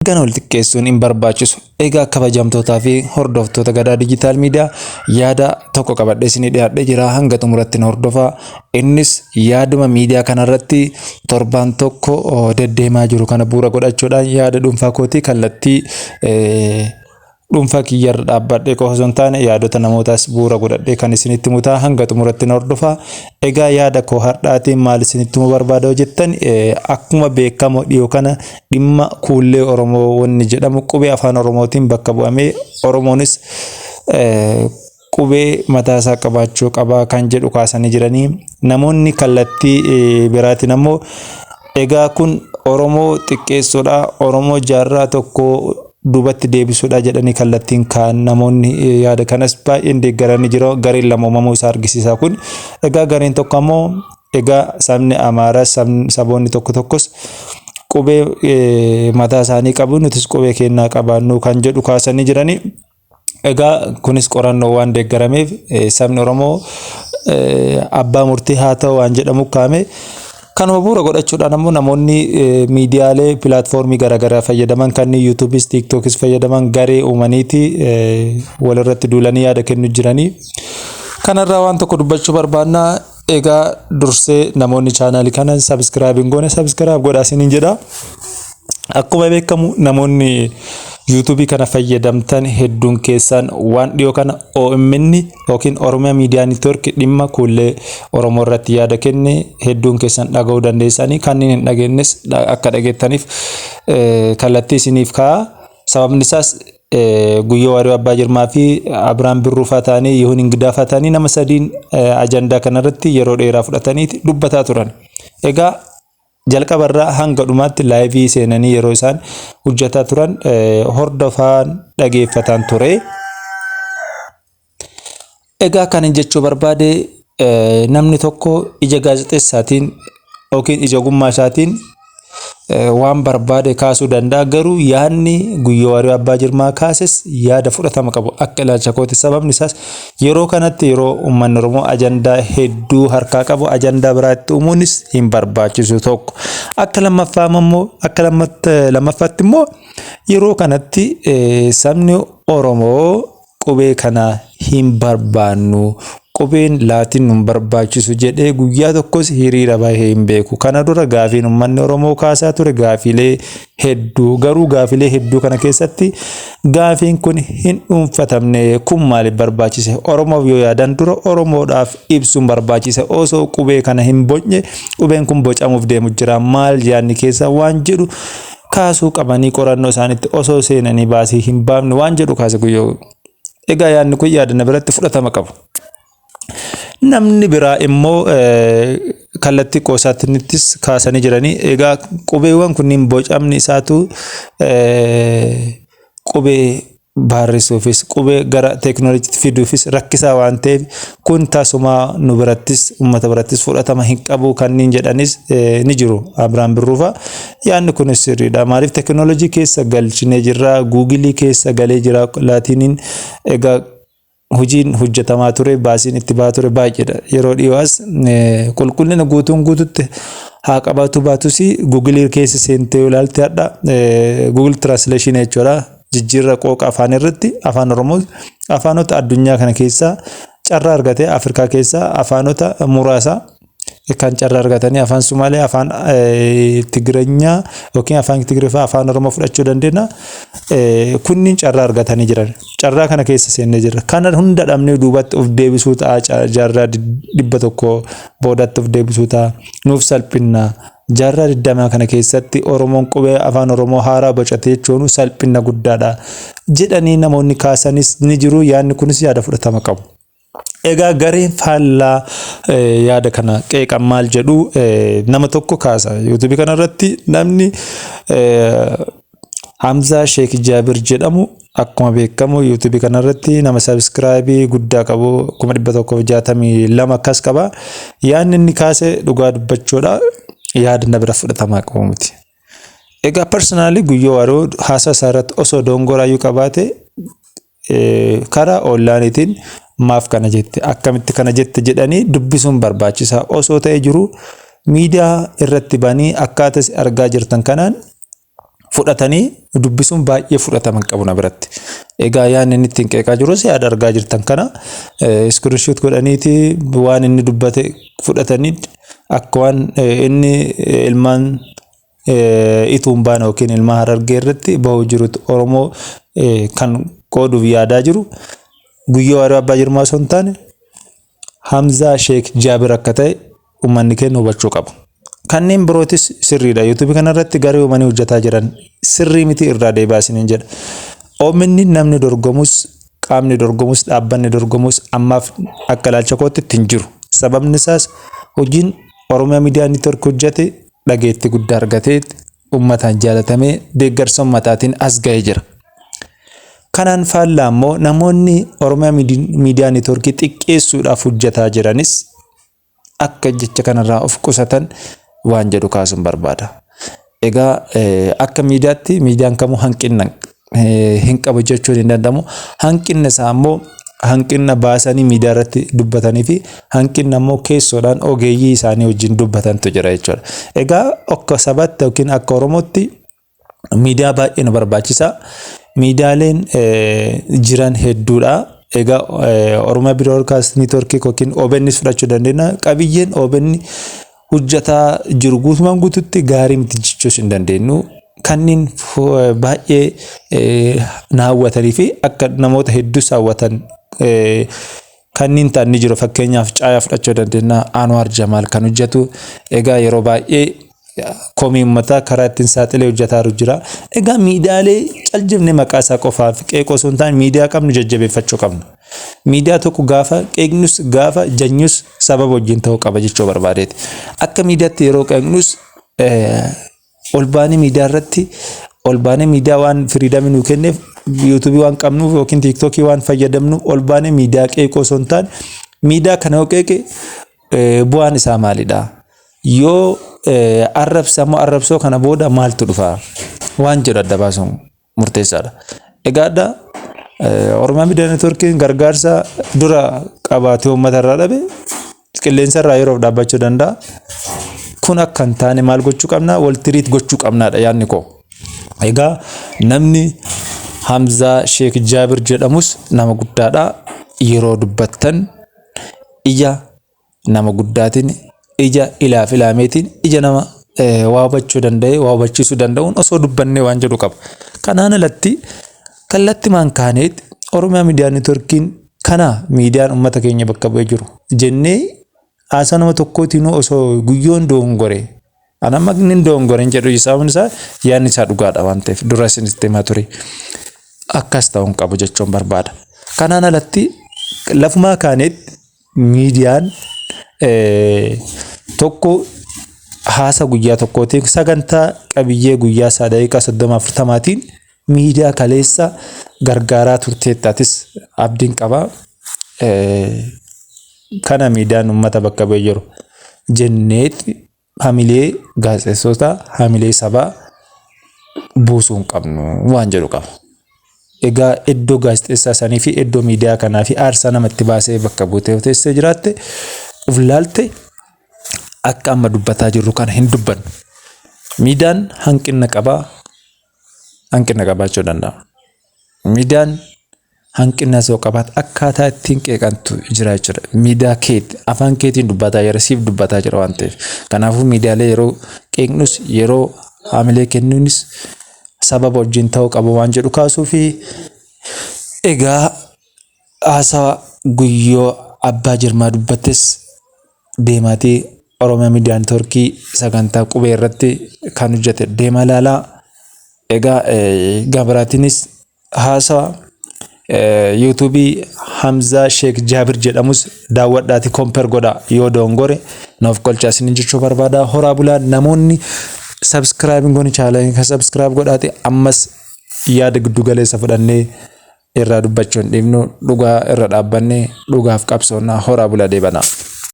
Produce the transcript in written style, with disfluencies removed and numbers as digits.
kana wal xiqqeessuun hin barbaachisu. Egaa kabajamtootaa fi hordoftoota Gadaa Digital Media yaada tokko qabadhee isinii dhiyaadhee jira. Hanga xumuratti na hordofaa. Innis yaaduma miidiyaa kanarratti torbaan tokko deddeemaa jiru kana bu'uura godhachuudhaan yaada dhuunfaa kootii kallattii dhuunfaa kiyyarra dhaabbadhee qofa osoo hin taane yaadota namootaas bu'uura godhadhee kan isinitti mutaa. Hanga xumuratti na hordofaa. Egaa yaada koo har'aatiin maal isinitti himuu barbaada jettan, akkuma beekamu dhiyoo kana dhimma kuullee Oromoo wanni jedhamu qubee afaan Oromootiin bakka bu'amee Oromoonis qubee mataasaa qabaachuu qabaa kan jedhu kaasanii jiranii. Namoonni kallattii biraatiin ammoo egaa kun Oromoo xiqqeessuudha, Oromoo jaarraa tokko duubatti deebisuudha jedhanii kallattiin kaan namoonni yaada kanas baay'een deeggaranii jiru. Gareen lama uumamuu isaa argisiisa kun. Egaa gareen tokko ammoo egaa sabni Amaaraa saboonni tokko tokkos qubee mataa isaanii qabu, nutis qubee kennaa qabaannu kan jedhu kaasanii jiranii. Egaa kunis qorannoo waan deeggarameef sabni Oromoo abbaa murtii haa ta'u waan jedhamu kaame. Kanuma bu'uura godhachuudhaan ammoo namoonni miidiyaalee pilaatfoormii garaagaraa fayyadaman kanneen yuutuubis tiiktookis fayyadaman garee uumaniiti walirratti duulanii yaada kennu jiranii. Kanarraa waan tokko dubbachuu barbaanna. Egaa dursee namoonni chaanaalii kana sabiskiraayib hin goone sabiskiraayib godhaa isiniin jedha. Akkuma beekamu namoonni yuutuubii kana fayyadamtan hedduun keessan waan dhiyoo kana OMN yookiin Oromiyaa Miidiyaa Neetwoork dhimma kuullee Oromoo irratti yaada kenne hedduun keessan dhaga'uu dandeessanii. Kanneen hin dhageennes akka dhageettaniif kallattii isiniif kaa'a. Sababni isaas Guyyoo Waariyoo Abbaa Jirmaa fi Abiraan Birruu ta'anii Yihuun Ingidaa ta'anii nama sadiin ajandaa kanarratti yeroo dheeraa fudhatanii dubbataa turan. Egaa jalqabarraa hanga dhumaatti laayivii seenanii yeroo isaan hojjetaa turan hordofaan dhageeffataan ture. Egaa kan jechuu barbaade namni tokko ija gaazexeessaatiin yookiin ija ogummaa isaatiin waan barbaade kaasuu danda'a. Garuu yaadni Guyyoo Waariyoo Abbaa Jirmaa kaases yaada fudhatama qabu akka ilaalcha kooti. Sababni isaas yeroo kanatti yeroo uummanni Oromoo ajandaa hedduu harkaa qabu ajandaa biraatti uumuunis hin barbaachisu tokko. Akka lammaffaatti immoo yeroo kanatti sabni Oromoo qubee kana hin barbaannu, qubeen laatiin nun barbaachisu jedhee guyyaa tokkos hiriira bahee hin beeku. Kana dura gaafiin uummanni Oromoo kaasaa ture gaafilee hedduu. Garuu gaafilee hedduu kana keessatti gaafiin kun hin dhuunfatamne. Kun maaliif barbaachise? Oromoof yoo yaadan dura Oromoodhaaf ibsuun barbaachise. Osoo qubee kana hin bocne qubeen kun bocamuuf deemu jira. Maal yaadni keessa waan jedhu kaasuu qabanii qorannoo isaaniitti osoo seenanii baasii hin baafne waan jedhu kaase Guyyoo. Egaa yaadni kun yaadana biratti fudhatama qabu. Namni biraa immoo kallattii qoosaattis kaasanii jiranii. Egaa qubeewwan kunniin bocamni isaatu qubee barreessuufis qubee gara teekinooloojiitti fiduufis rakkisaa waan ta'eef kun taasumaa nu birattis uummata birattis fudhatama hin qabu kanneen jedhanis ni jiru. Abiraan Birruufaa yaadni kunis sirriidha. Maaliif teekinooloojii keessa galchinee jirra, guugilii keessa galee jira laatiniin. Egaa hojiin hojjetamaa ture, baasiin itti baa ture baay'eedha. Yeroo dhiyoos qulqullina guutuutti haa qabaatu baatus guugilii keessa seentee ilaalte hadha Google Translation jechuudha. Jijjiirra qooqa afaan irratti afaan Oromoo afaanota addunyaa kana keessaa carraa argatee Afrikaa keessaa afaanota muraasa kan carraa argatanii afaan Sumaalee, afaan Tigireenyaa yookiin afaan Tigiriffaa, afaan Oromoo fudhachuu dandeenya. Kunniin carraa argatanii jiran. Carraa kana keessa seennee jirra. Kana hunda dhabnee duubatti of deebisuu ta'a. Jaarraa 100 boodatti of deebisuu ta'a. Nuuf salphina. Jaarraa 20 kana keessatti Oromoon qubee afaan Oromoo haaraa bocatee jechuun salphina guddaadha jedhanii namoonni kaasanis ni jiru. Yaadni kunis yaada fudhatama qabu. Egaa gareen faallaa yaada kana qeeqan maal jedhu nama tokko kaasa. YouTube kanarratti namni Hamza Sheikh Jabir jedhamu akkuma beekamu YouTube kanarratti nama subscribe guddaa qabu 162 akkas qaba. Yaadni inni kaase dhugaa dubbachuudha. Yaada na bira fudhatama qabu miti. Egaa personally Guyyoo Waariyoo haasaa isaarratti osoo dongoraayyuu qabaate karaa onlaayiniitiin maaf kana jette akkamitti kana jette jedhanii dubbisuun barbaachisaa osoo ta'ee jiru miidiyaa irratti banii akkaataa argaa jirtan kanaan fudhatanii dubbisuun baay'ee fudhataman qabu na biratti. Egaa yaadni inni ittiin qeeqaa jirus yaada argaa jirtan kana iskiriinshoot godhaniiti waan inni dubbate fudhatanii akka waan inni ilmaan ituun baana yookiin ilma Harargee irratti bahuu jirutti Oromoo kan qooduuf yaadaa jiru Guyyoo Waariyoo Abbaa Jirmaa osoo hin taane Hamzaa Sheek Jaabir akka ta'e uummanni keenya hubachuu qaba. Kanneen birootis sirriidha. YouTube kanarratti garee uumanii hojjetaa jiran sirrii miti irraa deebaasiniin jedha. Oominni namni dorgomus qaamni dorgomus dhaabbanni dorgomus ammaaf akka ilaalcha kootti hin jiru. Sababni isaas hojiin Oromiyaa Miidiyaa Neetwoork hojjete dhageetti guddaa argatee uummataan jaalatamee deeggarsa uummataatiin as ga'ee jira. Kanaan faallaa immoo namoonni Oromiyaa Miidiyaa Neetwoork xiqqeessuudhaaf hojjetaa jiranis akka jecha kanarraa of qusatan waan jedhu kaasuun barbaada. Egaa akka miidiyaatti miidiyaan kamuu hanqina hin qabu jechuun hin danda'amu. Hanqinni isaa immoo hanqina baasanii miidiyaa irratti dubbatanii fi hanqinni immoo keessoodhaan ogeeyyii isaanii wajjin dubbatantu jira jechuudha. Egaa akka sabaatti yookiin akka Oromootti miidiyaa baay'ee nu barbaachisa. Miidiyaaleen jiran hedduudha. Egaa Oromiyaa Broadcast Network yookiin OBNs fudhachuu dandeenya. Qabiyyeen OBN hojjetaa jiru guutumaan guututti gaarii miti jechuus hin dandeenyu. Kanneen baay'ee na hawwatanii fi akka namoota hedduus hawwatan kanneen ta'an ni jiru. Fakkeenyaaf Caayaa fudhachuu dandeenya. Anwar Jamaal kan hojjetu. Egaa yeroo baay'ee komii uummataa karaa ittiin saaxilee hojjetaa jira. Egaa miidiyaalee caljibne maqaa isaa qofaaf qeeqoo osoo hin taane miidiyaa qabnu jajjabeeffachuu qabna. Miidiyaa tokko gaafa qeeqnus gaafa janyus sababa wajjin ta'uu qaba jechuu barbaadeeti. Akka miidiyaatti yeroo qeeqnus olbaanii miidiyaa irratti olbaanii miidiyaa waan firiidamii nuu kenneef yuutuubii waan qabnuuf yookiin tiiktookii waan fayyadamnuuf olbaanii miidiyaa qeeqoo osoo hin taane miidiyaa kana qeeqe bu'aan isaa maalidha? Yoo arrabsamoo arrabsoo kana booda maaltu dhufa waan jedhu adda baasuun murteessaadha. Egaa Oromiyaa Miidiyaa Neetwoorkiin gargaarsa dura qabaatee uummata irraa dhabe qilleensa irraa yeroof dhaabbachuu danda'a. Kun akka hin taane maal gochuu qabna? Wal tiriit gochuu qabnaadha yaadni koo. Egaa namni Hamzaa Sheek Jaabir jedhamus nama guddaadha. Yeroo dubbattan ija nama guddaatiin ija ilaaf ilaameetiin ija nama waa hubachuu danda'e waa hubachiisuu danda'uun osoo dubbannee waan jedhu qaba. Kanaan alatti kallatti maankaaneetti Oromiyaa Miidiyaa Neetwoorkiin kana miidiyaan uummata keenya bakka bu'ee jiru jennee haasaa nama tokkootiin osoo guyyoon doongore anamma inni doongore hin jedhu sababni isaa yaadni isaa dhugaadha waan ta'eef dura isinitti himaa ture akkas ta'uun qabu jechuun barbaada. Kanaan alatti lafumaa kaaneetti miidiyaan tokko haasa guyyaa tokkootiin sagantaa qabiyyee guyyaa isaa daqiiqaa 30-40tiin miidiyaa kaleessa gargaaraa turteettaatis abdiin qaba. Kana miidiyaan uummata bakka bu'ee jiru jenneetti hamilee gaazexeessota hamilee sabaa buusuu hin qabnu waan jedhu qaba. Egaa iddoo gaazexeessaa sanii fi iddoo miidiyaa kanaa fi aarsaa namatti baasee bakka buutee teessee jiraatte uf laalte akka amma dubbataa jirru kana hin dubbannu. Miidiyaan hanqina qabaachuu danda'a. Miidiyaan hanqina soo qabaat akkaataa ittiin qeeqantu jira jechuudha. Miidiyaa keetti afaan keetiin dubbataa jira siif dubbataa jira waan ta'eef. Kanaafuu miidiyaalee yeroo qeeqnus yeroo hamilee kennuunis sababa wajjin ta'uu qabu waan jedhu kaasuu fi egaa haasaa Guyyoo Abbaa Jirmaa dubbattes deemaatee Oromiyaa Miidiyaa Neetwoorkii sagantaa qubee irratti kan hojjete deema ilaalaa. Egaa gabaraatiinis haasaa yuutuubii Hamzaa Sheek Jaabir jedhamus daawwadhaati kompeer godha yoo doongore naaf qolchaa isin jechuu barbaada. Horaa bulaa namoonni subscribe goone chaaleen kan subscribe godhaate ammas yaada giddu galeessa fudhannee irraa dubbachuun dhiibnu dhugaa irra dhaabbannee dhugaaf qabsoonnaa horaa bulaa deebanaa.